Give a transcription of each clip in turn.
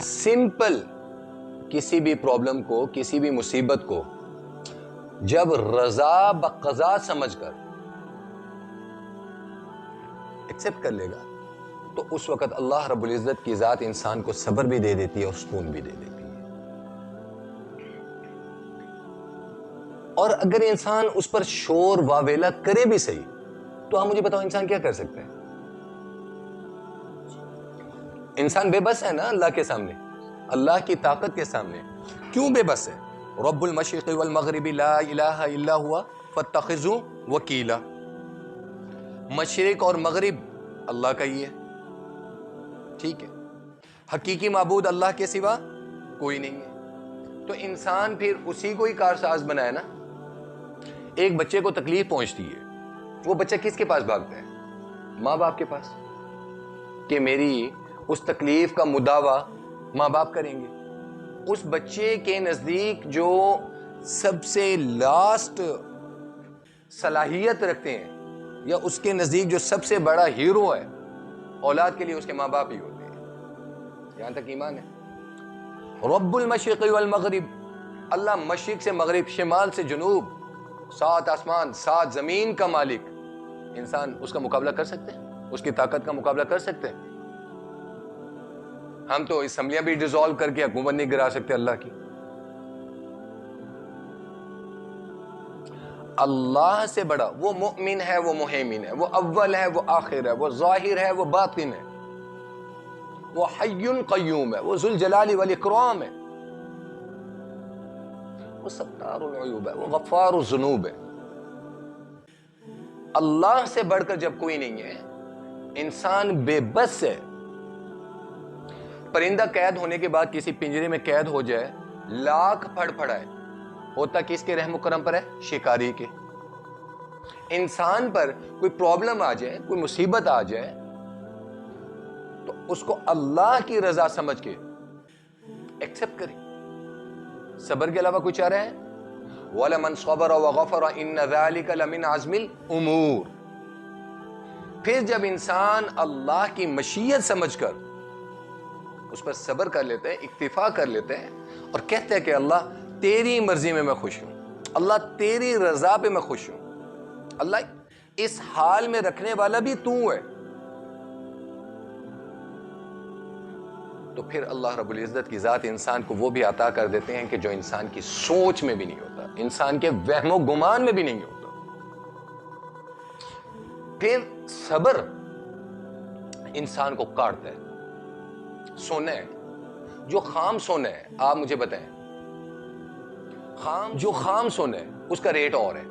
Simple کسی بھی problem کو، کسی بھی مصیبت کو جب رضا بقضا سمجھ کر ایکسپٹ کر لے گا تو اس وقت اللہ رب العزت کی ذات انسان کو صبر بھی دے دیتی ہے اور سکون بھی دے دیتی ہے. اور اگر انسان اس پر شور واویلا کرے بھی صحیح تو آپ مجھے بتاؤ انسان کیا کر سکتا ہے؟ انسان بے بس ہے نا اللہ کے سامنے، اللہ کی طاقت کے سامنے. کیوں بے بس ہے؟ رب المشرق والمغرب لا الہ الا ہوا فاتخذوا وکیلا. مشرق اور مغرب اللہ کا ہی ہے، ٹھیک ہے، حقیقی معبود اللہ کے سوا کوئی نہیں ہے. تو انسان پھر اسی کو ہی کارساز بنایا نا. ایک بچے کو تکلیف پہنچتی ہے، وہ بچہ کس کے پاس بھاگتا ہے؟ ماں باپ کے پاس، کہ میری اس تکلیف کا مداوا ماں باپ کریں گے. اس بچے کے نزدیک جو سب سے لاسٹ صلاحیت رکھتے ہیں یا اس کے نزدیک جو سب سے بڑا ہیرو ہے اولاد کے لیے، اس کے ماں باپ ہی ہوتے ہیں. یہاں تک ایمان ہے. رب المشرق والمغرب، اللہ مشرق سے مغرب، شمال سے جنوب، 7 آسمان 7 زمین کا مالک. انسان اس کا مقابلہ کر سکتے ہیں؟ اس کی طاقت کا مقابلہ کر سکتے ہیں؟ ہم تو اسمبلیاں بھی ڈیزالو کر کے حکومت نہیں گرا سکتے اللہ کی. اللہ سے بڑا وہ مؤمن ہے، وہ مہیمن ہے، وہ اول ہے، وہ آخر ہے، وہ ظاہر ہے، وہ باطن ہے، وہ حی قیوم ہے، وہ ذو الجلال والاکرام ہے، وہ ستار العیوب ہے، وہ غفار الذنوب ہے. اللہ سے بڑھ کر جب کوئی نہیں ہے، انسان بے بس ہے. پرندہ قید ہونے کے بعد کسی پنجرے میں قید ہو جائے، لاکھ پھڑ پھڑائے، ہوتا کس کے رحم و کرم پر ہے؟ شکاری کے. انسان پر کوئی پرابلم آ جائے، کوئی مصیبت آ جائے تو اس کو اللہ کی رضا سمجھ کے ایکسپٹ کرے. صبر کے علاوہ کوئی چارہ ہے؟ وَلَمَنْ صَبَرَ وَغَفَرَ إِنَّ ذَلِكَ لَمِنْ عَزْمِ الْأُمُورِ. پھر جب انسان اللہ کی مشیت سمجھ کر اس پر صبر کر لیتے ہیں، اکتفا کر لیتے ہیں اور کہتے ہیں کہ اللہ تیری مرضی میں خوش ہوں، اللہ تیری رضا پہ میں خوش ہوں، اللہ اس حال میں رکھنے والا بھی تو ہے، تو پھر اللہ رب العزت کی ذات انسان کو وہ بھی عطا کر دیتے ہیں کہ جو انسان کی سوچ میں بھی نہیں ہوتا، انسان کے وہم و گمان میں بھی نہیں ہوتا. پھر صبر انسان کو کاٹتا ہے. سونا ہے جو خام سونا ہے، آپ مجھے بتائیں، جو خام سونا ہے اس کا ریٹ اور ہے،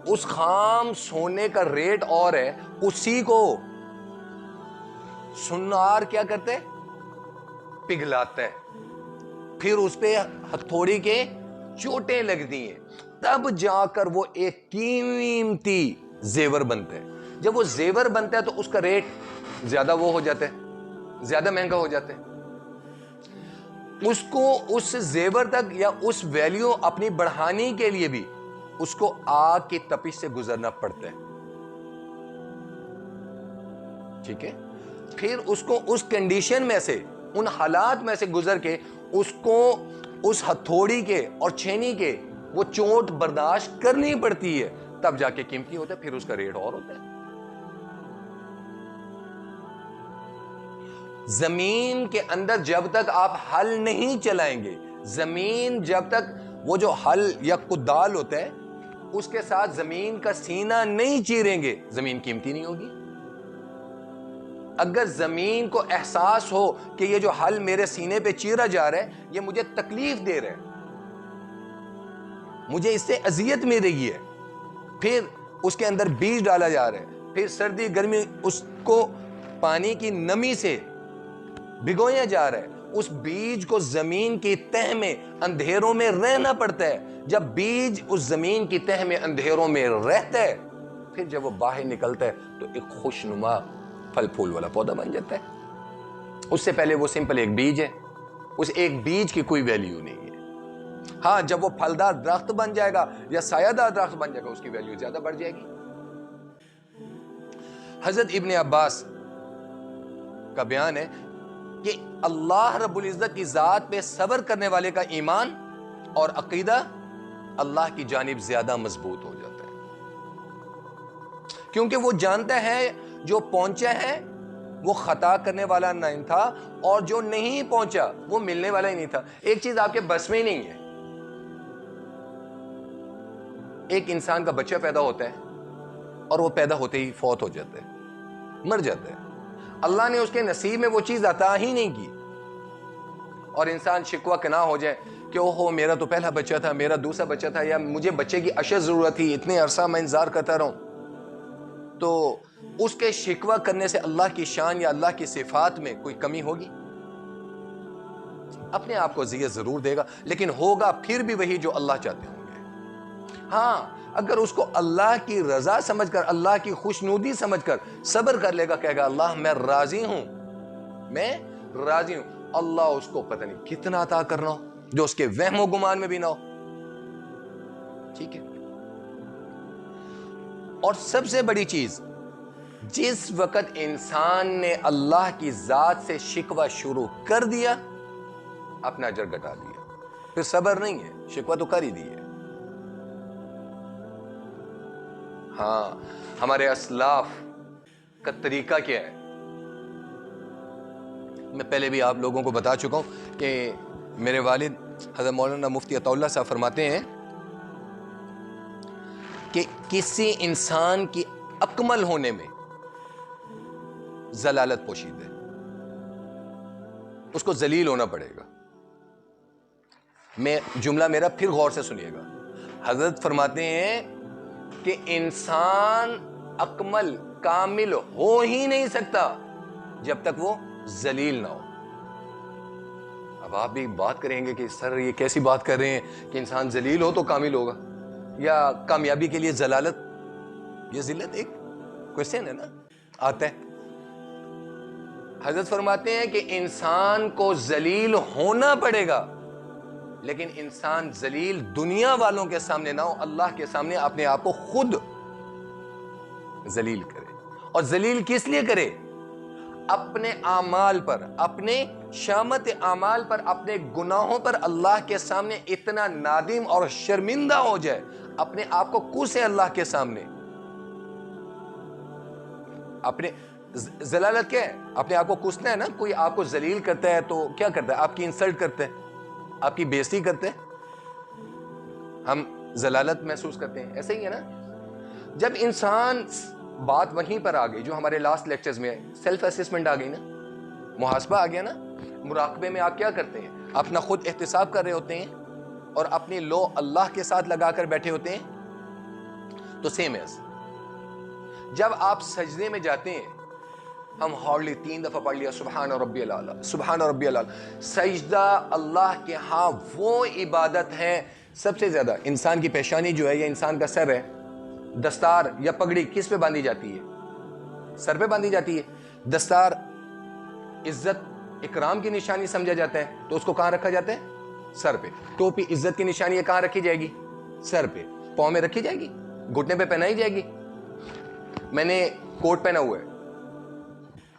اس خام سونے کا ریٹ اور ہے، اسی کو سنار کیا کرتے ہیں؟ پگھلاتا ہے، پھر اس پہ ہتھوڑی کے چوٹیں لگتی ہیں، تب جا کر وہ ایک قیمتی زیور بنتا ہے. جب وہ زیور بنتا ہے تو اس کا ریٹ زیادہ وہ ہو جاتا ہے، زیادہ مہنگا ہو جاتا ہے. اس کو اس زیور تک یا اس ویلیو اپنی بڑھانے کے لیے بھی اس کو آگ کی تپش سے گزرنا پڑتا ہے، ٹھیک ہے. پھر اس کو اس کنڈیشن میں سے، ان حالات میں سے گزر کے اس کو اس ہتھوڑی کے اور چھینی کے وہ چوٹ برداشت کرنی پڑتی ہے، تب جا کے قیمتی ہوتا ہے، پھر اس کا ریٹ اور ہوتا ہے. زمین کے اندر جب تک آپ ہل نہیں چلائیں گے، زمین جب تک وہ جو ہل یا کدال ہوتا ہے اس کے ساتھ زمین کا سینہ نہیں چیریں گے، زمین قیمتی نہیں ہوگی. اگر زمین کو احساس ہو کہ یہ جو ہل میرے سینے پہ چیرا جا رہا ہے یہ مجھے تکلیف دے رہا ہے، مجھے اس سے اذیت مل رہی ہے، پھر اس کے اندر بیج ڈالا جا رہا ہے، پھر سردی گرمی اس کو پانی کی نمی سے بھگویا جا رہا ہے، اس بیج کو زمین کی تہ میں اندھیروں میں رہنا پڑتا ہے. جب بیج اس زمین کی تہ میں اندھیروں میں رہتا ہے، پھر جب وہ باہر نکلتا ہے تو ایک خوشنما پھل پھول والا پودا بن جاتا ہے. اس سے پہلے وہ سمپل ایک بیج ہے، اس ایک بیج کی کوئی ویلیو نہیں ہے. ہاں جب وہ پھلدار درخت بن جائے گا یا سایہ دار درخت بن جائے گا اس کی ویلیو زیادہ بڑھ جائے گی. حضرت ابن عباس کا بیان ہے کہ اللہ رب العزت کی ذات پہ صبر کرنے والے کا ایمان اور عقیدہ اللہ کی جانب زیادہ مضبوط ہو جاتا ہے، کیونکہ وہ جانتا ہے جو پہنچا ہے وہ خطا کرنے والا نہیں تھا، اور جو نہیں پہنچا وہ ملنے والا ہی نہیں تھا۔ ایک چیز آپ کے بس میں ہی نہیں ہے، ایک انسان کا بچہ پیدا ہوتا ہے اور وہ پیدا ہوتے ہی فوت ہو جاتا ہے، مر جاتا ہے، اللہ نے اس کے نصیب میں وہ چیز عطا ہی نہیں کی، اور انسان شکوہ کنا ہو جائے کہ اوہو میرا تو پہلا بچہ تھا، میرا دوسرا بچہ تھا، یا مجھے بچے کی اشد ضرورت تھی، اتنے عرصہ میں انتظار کرتا رہا ہوں، تو اس کے شکوہ کرنے سے اللہ کی شان یا اللہ کی صفات میں کوئی کمی ہوگی؟ اپنے آپ کو اذیت ضرور دے گا، لیکن ہوگا پھر بھی وہی جو اللہ چاہتے ہوں گے۔ ہاں اگر اس کو اللہ کی رضا سمجھ کر، اللہ کی خوشنودی سمجھ کر صبر کر لے گا، کہے گا اللہ میں راضی ہوں، میں راضی ہوں، اللہ اس کو پتہ نہیں کتنا عطا کرنا ہو جو اس کے وہم و گمان میں بھی نہ ہو۔ ٹھیک ہے، اور سب سے بڑی چیز، جس وقت انسان نے اللہ کی ذات سے شکوہ شروع کر دیا، اپنا اجر گٹا دیا، پھر صبر نہیں ہے، شکوہ تو کر ہی دی ہے۔ ہاں ہمارے اسلاف کا طریقہ کیا ہے؟ میں پہلے بھی آپ لوگوں کو بتا چکا ہوں کہ میرے والد حضرت مولانا مفتی عطا اللہ صاحب فرماتے ہیں کہ کسی انسان کی اکمل ہونے میں ضلالت پوشیدہ ہے، اس کو ذلیل ہونا پڑے گا۔ میں جملہ میرا پھر غور سے سنیے گا۔ حضرت فرماتے ہیں کہ انسان اکمل کامل ہو ہی نہیں سکتا جب تک وہ ذلیل نہ ہو۔ اب آپ بھی بات کریں گے کہ سر یہ کیسی بات کر رہے ہیں کہ انسان ذلیل ہو تو کامل ہوگا، یا کامیابی کے لیے ذلالت، یہ ذلت ایک کوشچن ہے نا، آتا ہے۔ حضرت فرماتے ہیں کہ انسان کو ذلیل ہونا پڑے گا، لیکن انسان ذلیل دنیا والوں کے سامنے نہ ہو، اللہ کے سامنے اپنے آپ کو خود ذلیل کرے۔ اور ذلیل کس لیے کرے؟ اپنے اعمال پر، اپنے شامت اعمال پر، اپنے گناہوں پر اللہ کے سامنے اتنا نادم اور شرمندہ ہو جائے، اپنے آپ کو کوسے اللہ کے سامنے۔ اپنے ذلالت کیا ہے؟ اپنے آپ کو کوسنا ہے نا۔ کوئی آپ کو ذلیل کرتا ہے تو کیا کرتا ہے؟ آپ کی انسلٹ کرتا ہے، آپ کی بےزتی کرتے ہیں، ہم ذلالت محسوس کرتے ہیں، ایسا ہی ہے نا۔ جب انسان، بات وہیں پر آ گئی جو ہمارے لاسٹ لیکچرز میں سیلف اسسمنٹ آ گئی نا، محاسبہ آ گیا نا۔ مراقبے میں آپ کیا کرتے ہیں؟ اپنا خود احتساب کر رہے ہوتے ہیں اور اپنی لو اللہ کے ساتھ لگا کر بیٹھے ہوتے ہیں۔ تو سیم ایز جب آپ سجدے میں جاتے ہیں، ہم ہارڈلی 3 دفعہ پڑھ لیا سبحان ربی الاعلیٰ، سبحان ربی الاعلیٰ۔ سجدہ اللہ کے ہاں وہ عبادت ہے سب سے زیادہ۔ انسان کی پیشانی جو ہے یا انسان کا سر ہے، دستار یا پگڑی کس پہ باندھی جاتی ہے؟ سر پہ باندھی جاتی ہے۔ دستار عزت اکرام کی نشانی سمجھا جاتا ہے، تو اس کو کہاں رکھا جاتا ہے؟ سر پہ۔ ٹوپی عزت کی نشانی ہے، کہاں رکھی جائے گی؟ سر پہ۔ پاؤں میں رکھی جائے گی، گھٹنے پہ پہنائی جائے گی۔ میں نے کوٹ پہنا ہوا ہے،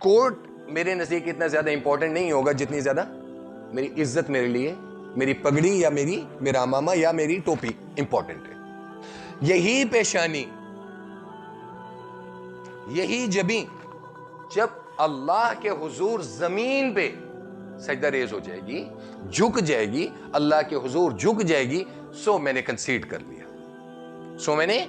کوٹ میرے نزدیک اتنا زیادہ امپورٹنٹ نہیں ہوگا جتنی زیادہ میری عزت میرے لیے میری پگڑی یا میرا امامہ یا میری ٹوپی امپورٹنٹ ہے۔ یہی پیشانی، یہی جبیں جب اللہ کے حضور زمین پہ سجدہ ریز ہو جائے گی، جھک جائے گی، اللہ کے حضور جھک جائے گی، سو میں نے کنسیڈ کر لیا، سو میں نے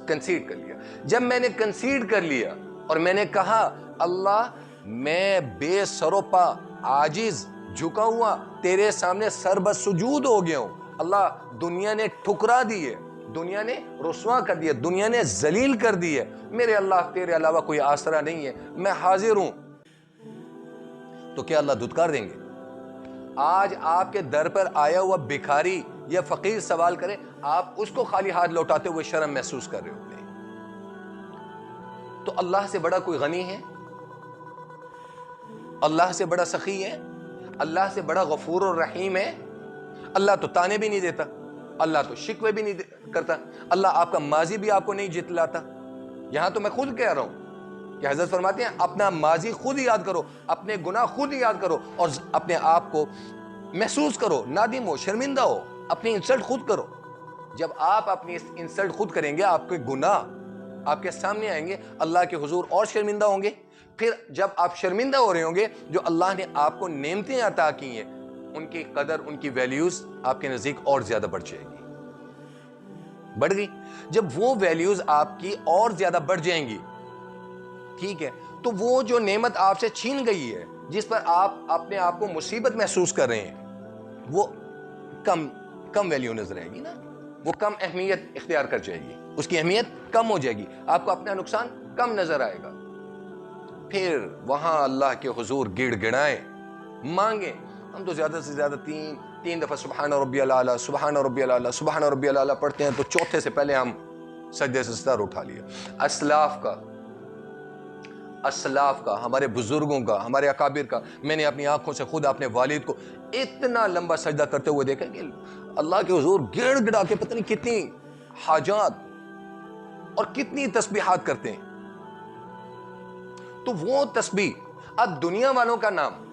کنسیڈ کر لیا۔ جب میں نے کنسیڈ کر لیا اور میں نے کہا اللہ میں بے سر و پا عاجز جھکا ہوا تیرے سامنے سر بس سجود ہو گیا ہوں، اللہ دنیا نے ٹھکرا دی ہے، دنیا نے رسوا کر دیا، دنیا نے ذلیل کر دی ہے، میرے اللہ تیرے علاوہ کوئی آسرا نہیں ہے، میں حاضر ہوں۔ تو کیا اللہ دھتکار دیں گے؟ آج آپ کے در پر آیا ہوا بھکاری یا فقیر سوال کرے، آپ اس کو خالی ہاتھ لوٹاتے ہوئے شرم محسوس کر رہے ہوتے ہیں۔ تو اللہ سے بڑا کوئی غنی ہے؟ اللہ سے بڑا سخی ہے؟ اللہ سے بڑا غفور اور رحیم ہے؟ اللہ تو تانے بھی نہیں دیتا، اللہ تو شکوے بھی نہیں کرتا، اللہ آپ کا ماضی بھی آپ کو نہیں جتلاتا۔ یہاں تو میں خود کہہ رہا ہوں کہ کہ حضرت فرماتے ہیں اپنا ماضی خود یاد کرو، اپنے گناہ خود یاد کرو، اور اپنے آپ کو محسوس کرو، نادم ہو، شرمندہ ہو، اپنی انسلٹ خود کرو۔ جب آپ اپنی انسلٹ خود کریں گے، آپ کے گناہ آپ کے سامنے آئیں گے، اللہ کے حضور اور شرمندہ ہوں گے۔ پھر جب آپ شرمندہ ہو رہے ہوں گے، جو اللہ نے آپ کو نعمتیں عطا کی ہیں، ان کی قدر، ان کی ویلیوز آپ کے نزدیک اور زیادہ بڑھ جائے گی، بڑھ گئی۔ جب وہ ویلیوز آپ کی اور زیادہ بڑھ جائیں گی، ٹھیک ہے، تو وہ جو نعمت آپ سے چھین گئی ہے، جس پر آپ اپنے آپ کو مصیبت محسوس کر رہے ہیں، وہ کم ویلیو نظر آئے گی نا، وہ کم اہمیت اختیار کر جائے گی، اس کی اہمیت کم ہو جائے گی، آپ کو اپنا نقصان کم نظر آئے گا۔ پھر وہاں اللہ کے حضور گڑ گڑائیں، مانگیں۔ ہم تو زیادہ سے زیادہ تین دفعہ سبحان ربی العلیٰ، سبحان ربی العلیٰ، سبحان ربی العلیٰ پڑھتے ہیں، تو چوتھے سے پہلے ہم سجدے سے سر اٹھا لیا۔ اسلاف کا، ہمارے بزرگوں کا، ہمارے اکابر کا، میں نے اپنی آنکھوں سے خود اپنے والد کو اتنا لمبا سجدہ کرتے ہوئے دیکھا کہ اللہ کے حضور گڑ گڑا کے پتہ نہیں کتنی حاجات اور کتنی تسبیحات کرتے ہیں۔ تو وہ تسبیح، اب دنیا والوں کا نام،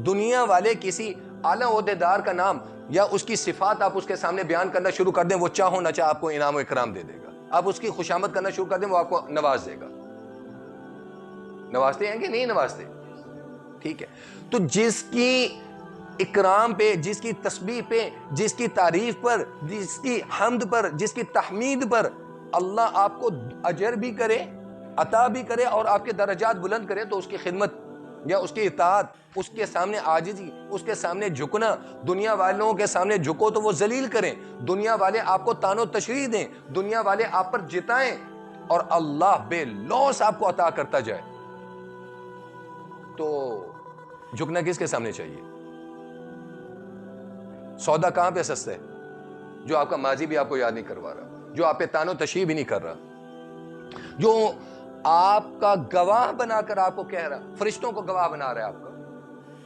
دنیا والے کسی اعلیٰ عہدیدار کا نام یا اس کی صفات آپ اس کے سامنے بیان کرنا شروع کر دیں، وہ چاہو نہ چاہ آپ کو انعام و اکرام دے دے گا۔ آپ اس کی خوشامد کرنا شروع کر دیں، وہ آپ کو نواز دے گا۔ نوازتے ہیں کہ نہیں نوازتے؟ ٹھیک ہے، تو جس کی اکرام پہ، جس کی تسبیح پہ، جس کی تعریف پر، جس کی حمد پر، جس کی تحمید پر اللہ آپ کو اجر بھی کرے، عطا بھی کرے اور آپ کے درجات بلند کرے، تو اس کی خدمت یا اس کی اطاعت، اس کے سامنے عاجزی، اس کے سامنے جھکنا، دنیا والوں کے سامنے جھکو تو وہ ذلیل کریں، دنیا والے آپ کو تان و تشریح دیں، دنیا والے آپ پر جتائیں، اور اللہ بے لوث آپ کو عطا کرتا جائے، تو جھکنا کس کے سامنے چاہیے؟ سودا کہاں پہ سستا ہے؟ جو آپ کا ماضی بھی آپ کو یاد نہیں کروا رہا، جو آپ پہ تان و تشریح بھی نہیں کر رہا، جو آپ کا گواہ بنا کر آپ کو کہہ رہا، فرشتوں کو گواہ بنا رہا ہے آپ کا،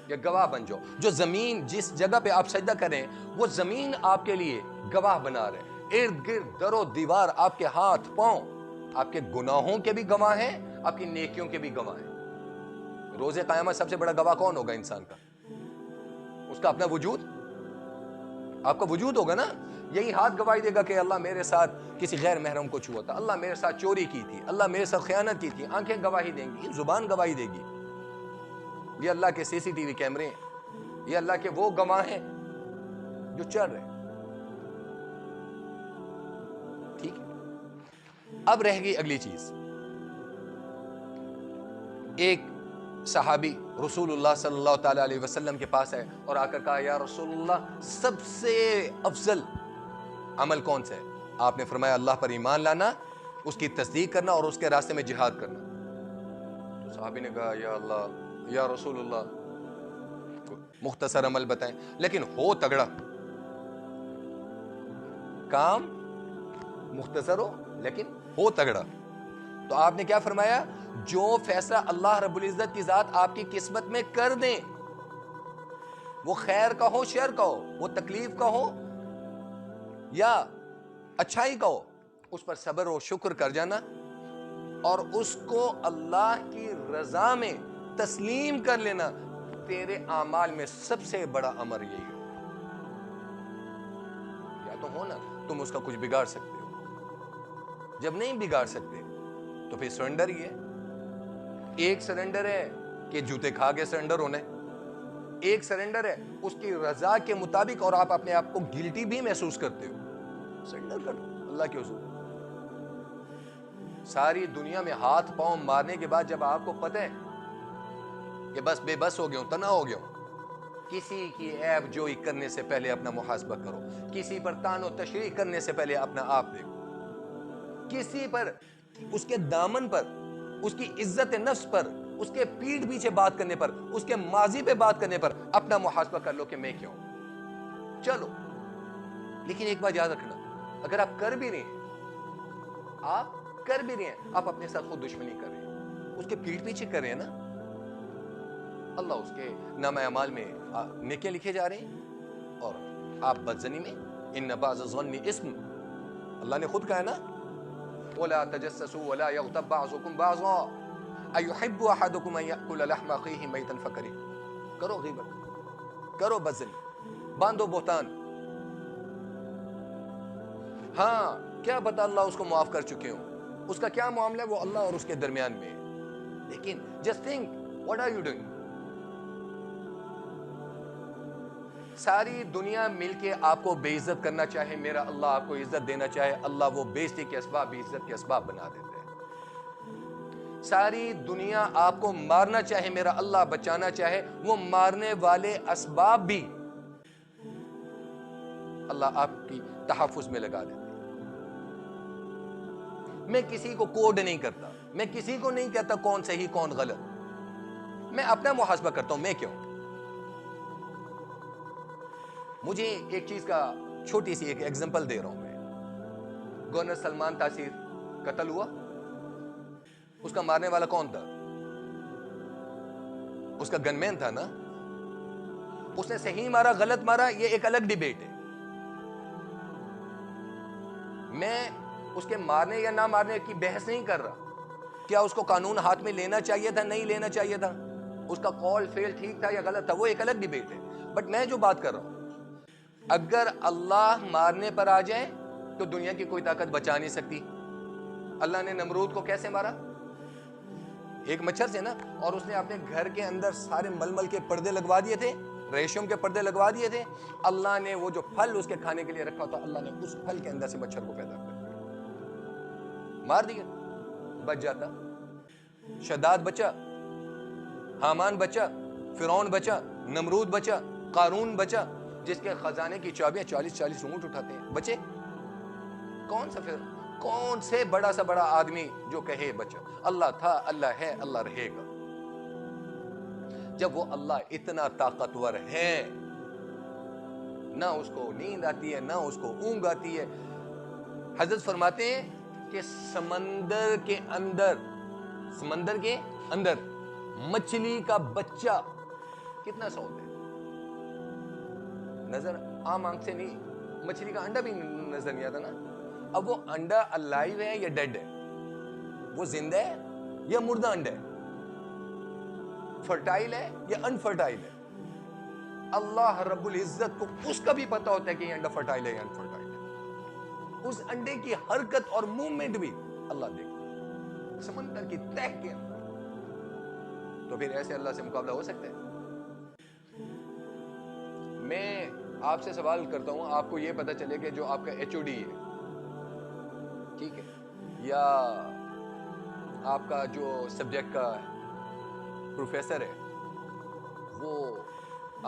یا گواہ بن جاؤ، جو زمین، جس جگہ پہ آپ سجدہ کریں، وہ زمین آپ کے لیے گواہ بنا رہے، ارد گرد در و دیوار آپ کے ہاتھ پاؤں آپ کے گناہوں کے بھی گواہ ہیں، آپ کی نیکیوں کے بھی گواہ ہیں۔ روز قیامت سب سے بڑا گواہ کون ہوگا انسان کا؟ اس کا اپنا وجود، آپ کا وجود ہوگا نا۔ یہی ہاتھ گواہی دے گا کہ اللہ میرے ساتھ کسی غیر محرم کو چھوا تھا، اللہ میرے ساتھ چوری کی تھی، اللہ میرے ساتھ خیانت کی تھی، آنکھیں گواہی دیں گی، زبان گواہی دے گی۔ یہ اللہ کے سی سی ٹی وی کیمرے ہیں، یہ اللہ کے وہ گواہ ہیں جو چل رہے ہیں، ٹھیک ہے۔ اب رہ گئی اگلی چیز، ایک صحابی رسول اللہ صلی اللہ تعالی علیہ وسلم کے پاس ہے اور آ کر کہا، یا رسول اللہ، سب سے افضل عمل کون سا ہے؟ آپ نے فرمایا اللہ پر ایمان لانا، اس کی تصدیق کرنا اور اس کے راستے میں جہاد کرنا۔ تو صحابی نے کہا، یا اللہ، یا رسول اللہ، مختصر عمل بتائیں لیکن ہو تگڑا، کام مختصر ہو لیکن ہو تگڑا۔ تو آپ نے کیا فرمایا؟ جو فیصلہ اللہ رب العزت کی ذات آپ کی قسمت میں کر دیں، وہ خیر کا ہو، شر کا ہو، وہ تکلیف کا ہو یا اچھائی کا ہو، اس پر صبر و شکر کر جانا اور اس کو اللہ کی رضا میں تسلیم کر لینا۔ تیرے اعمال میں سب سے بڑا امر یہی ہو۔ یا تو ہو نا تم اس کا کچھ بگاڑ سکتے ہو، جب نہیں بگاڑ سکتے تو پھر سرنڈر ہی ہے۔ ایک سرنڈر ہے کہ جوتے کھا کے سرنڈر ہونا ہے، ایک سرنڈر ہے اس کی رضا کے مطابق اور آپ اپنے آپ کو گلٹی بھی محسوس کرتے ہو، سرنڈر کر اللہ کے حضور۔ ساری دنیا میں ہاتھ پاؤں مارنے کے بعد جب آپ کو پتہ ہے کہ بس بے بس ہو گیا ہوں، تنہا ہو گیا ہوں، کسی کی عیب جوئی کرنے سے پہلے اپنا محاسبہ کرو، کسی پر تان و تشریح کرنے سے پہلے اپنا آپ دیکھو، کسی پر، اس کے دامن پر، اس کی عزت نفس پر، اس کے پیٹھ پیچھے بات کرنے پر، اس کے ماضی پہ بات کرنے پر اپنا محاسبہ کر لو کہ میں کیوں چلو۔ لیکن ایک بات یاد رکھنا، اگر آپ کر بھی رہے ہیں، آپ اپنے ساتھ خود دشمنی کر رہے ہیں، اس کے پیٹھ پیچھے کر رہے ہیں نا۔ اللہ اس کے نامہ اعمال میں نیکیاں لکھے جا رہے ہیں اور آپ بدزنی میں، ان بعض الظن اسم، اللہ نے خود کہا ہے نا، وَلَا تَجَسَّسُوا وَلَا يَغْتَبْ بَعْضُكُمْ بَعْضًا، ایحب احدکم ان یاکل لحم اخیہ میتا فکرہ، کرو غیبت، کرو بزن، باندھو بہتان. ہاں کیا پتا اللہ اس کو معاف کر چکے ہوں، اس کا کیا معاملہ ہے وہ اللہ اور اس کے درمیان میں ہے، لیکن just think what are you doing. ساری دنیا مل کے آپ کو بے عزت کرنا چاہے، میرا اللہ آپ کو عزت دینا چاہے، اللہ وہ بے عزتی کے اسباب بھی عزت کے اسباب بنا دیتے ہیں. ساری دنیا آپ کو مارنا چاہے، میرا اللہ بچانا چاہے، وہ مارنے والے اسباب بھی اللہ آپ کی تحفظ میں لگا دیتے ہیں. میں کسی کو کوڈ نہیں کرتا، میں کسی کو نہیں کہتا کون صحیح کون غلط، میں اپنا محاسبہ کرتا ہوں. میں کیوں؟ مجھے ایک چیز کا چھوٹی سی ایک ایگزامپل دے رہا ہوں. میں گورنر سلمان تاثیر قتل ہوا، اس کا مارنے والا کون تھا؟ اس کا گن مین تھا نا. اس نے صحیح مارا غلط مارا یہ ایک الگ ڈیبیٹ ہے. میں اس کے مارنے یا نہ مارنے کی بحث نہیں کر رہا. کیا اس کو قانون ہاتھ میں لینا چاہیے تھا، نہیں لینا چاہیے تھا، اس کا کال فیل ٹھیک تھا یا غلط تھا، وہ ایک الگ ڈیبیٹ ہے. بٹ میں جو بات کر رہا ہوں، اگر اللہ مارنے پر آ جائے تو دنیا کی کوئی طاقت بچا نہیں سکتی. اللہ نے نمرود کو کیسے مارا؟ ایک مچھر سے نا. اور اس نے اپنے گھر کے اندر سارے ململ کے پردے لگوا دیے تھے، ریشم کے پردے لگوا دیے تھے. اللہ نے وہ جو پھل اس کے کھانے کے لیے رکھا تھا، اللہ نے اس پھل کے اندر سے مچھر کو پیدا کر دیا، مار دیا، بچ جاتا. شداد بچا، حامان بچا، فرعون بچا، نمرود بچا، قارون بچا، جس کے خزانے کی چابیاں 40 اونٹ اٹھاتے ہیں، بچے. کون سا پھر کون سے بڑا سا بڑا آدمی جو کہے بچا؟ اللہ تھا، اللہ ہے، اللہ رہے گا. جب وہ اللہ اتنا طاقتور ہے، نہ اس کو نیند آتی ہے، نہ اس کو اونگ آتی ہے. حضرت فرماتے ہیں کہ سمندر کے اندر مچھلی کا بچہ کتنا سا ہوتا ہے؟ نظر عام آنکھ سے نہیں، مچھلی کا انڈا بھی نظر نہیں آتا نا. اب وہ انڈا الائیو ہے یا ڈیڈ ہے؟ وہ زندہ ہے یا مردہ انڈا ہے؟ فرٹائل ہے یا انفرٹائل ہے؟ اللہ رب العزت کو اس کا بھی پتا ہوتا ہے کہ یہ انڈا فرٹائل ہے یا انفرٹائل ہے. اس انڈے کی حرکت اور موومنٹ بھی اللہ دیکھتا ہے سمندر کی تہ کے اندر. تو پھر ایسے اللہ سے مقابلہ ہو سکتا ہے؟ میں آپ سے سوال کرتا ہوں، آپ کو یہ پتا چلے کہ جو آپ کا ایچ او ڈی ہے، ٹھیک ہے، یا آپ کا جو سبجیکٹ کا پروفیسر ہے، وہ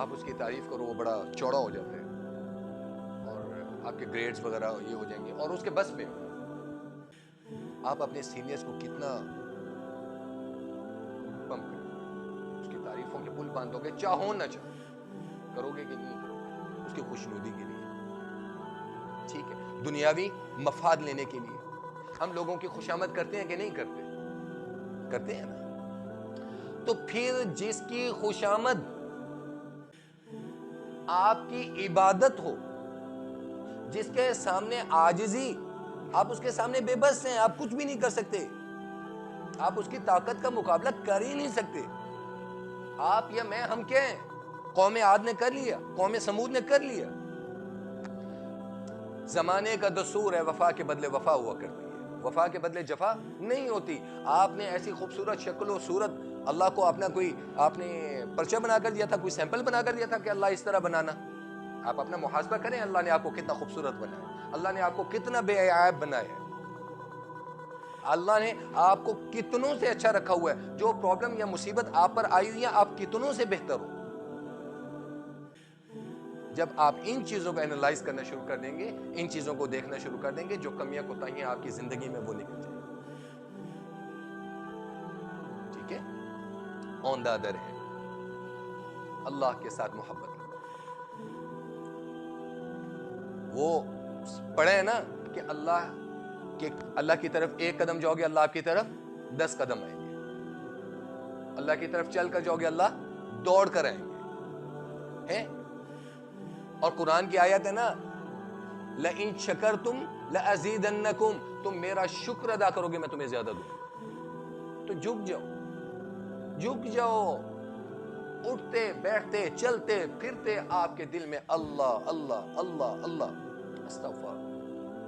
آپ اس کی تعریف کرو وہ بڑا چوڑا ہو جاتا ہے اور آپ کے گریڈز وغیرہ یہ ہو جائیں گے، اور اس کے بس میں آپ اپنے سینئرز کو کتنا پمپ کریں، اس کی تعریفوں کے پل باندھو گے، چاہو نہ چاہو، کرو گے کہ نہیں کرو گے، اس کی خوشنودی کے لیے، ٹھیک ہے، دنیاوی مفاد لینے کے لیے. ہم لوگوں کی خوشامد کرتے ہیں کہ نہیں کرتے؟ کرتے ہیں نا. تو پھر جس کی خوشامد آپ کی عبادت ہو، جس کے سامنے عاجزی، آپ اس کے سامنے بے بس ہیں، آپ کچھ بھی نہیں کر سکتے، آپ اس کی طاقت کا مقابلہ کر ہی نہیں سکتے. آپ یا میں، ہم کیا ہیں؟ قوم عاد نے کر لیا، قوم سمود نے کر لیا. زمانے کا دستور ہے وفا کے بدلے وفا ہوا کرتی ہے، وفا کے بدلے جفا نہیں ہوتی. آپ نے ایسی خوبصورت شکل و صورت اللہ کو اپنا کوئی آپ نے پرچہ بنا کر دیا تھا، کوئی سیمپل بنا کر دیا تھا کہ اللہ اس طرح بنانا. آپ اپنا محاسبہ کریں، اللہ نے آپ کو کتنا خوبصورت بنایا، اللہ نے آپ کو کتنا بے عیب بنایا ہے، اللہ نے آپ کو کتنوں سے اچھا رکھا ہوا ہے. جو پرابلم یا مصیبت آپ پر آئی ہوئی ہے، آپ کتنوں سے بہتر ہو. جب آپ ان چیزوں کو اینالائز کرنا شروع کر دیں گے، ان چیزوں کو دیکھنا شروع کر دیں گے، جو کمیاں کوتاہیاں آپ کی زندگی میں وہ نکل جائیں گی. ٹھیک ہے، آن دا ادر ہے اللہ کے ساتھ محبت. وہ پڑھے ہیں نا کہ اللہ کی طرف ایک قدم جاؤ گے، اللہ آپ کی طرف 10 قدم آئیں گے. اللہ کی طرف چل کر جاؤ گے، اللہ دوڑ کر آئیں گے. ہے اور قرآن کی آیت ہے نا، لَإِن شَكَرْتُمْ لَأَزِيدَنَّكُمْ، تم میرا شکر ادا کرو گے میں تمہیں زیادہ دوں گا. تو جھک جاؤ، جھک جاؤ، اٹھتے بیٹھتے چلتے پھرتے آپ کے دل میں اللہ اللہ اللہ اللہ، استغفر،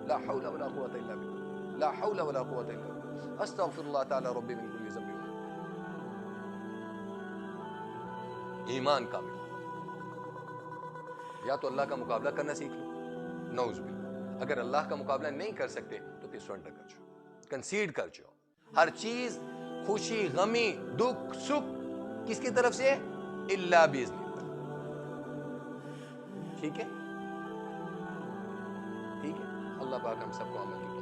لا حول ولا قوت الا باللہ، لا حول ولا قوت الا باللہ، استغفر اللہ تعالی ربی من کل ذنب۔ ایمان کامل، یا تو اللہ کا مقابلہ کرنا سیکھ لو، نعوذ باللہ، اگر اللہ کا مقابلہ نہیں کر سکتے تو پھر سرنڈر کر جاؤ، کنسیڈ کر جاؤ۔ ہر چیز، خوشی غمی دکھ سکھ کس کی طرف سے؟ اللہ باذن اللہ۔ ٹھیک ہے، ٹھیک ہے، اللہ پاک ہم سب کو عمل کی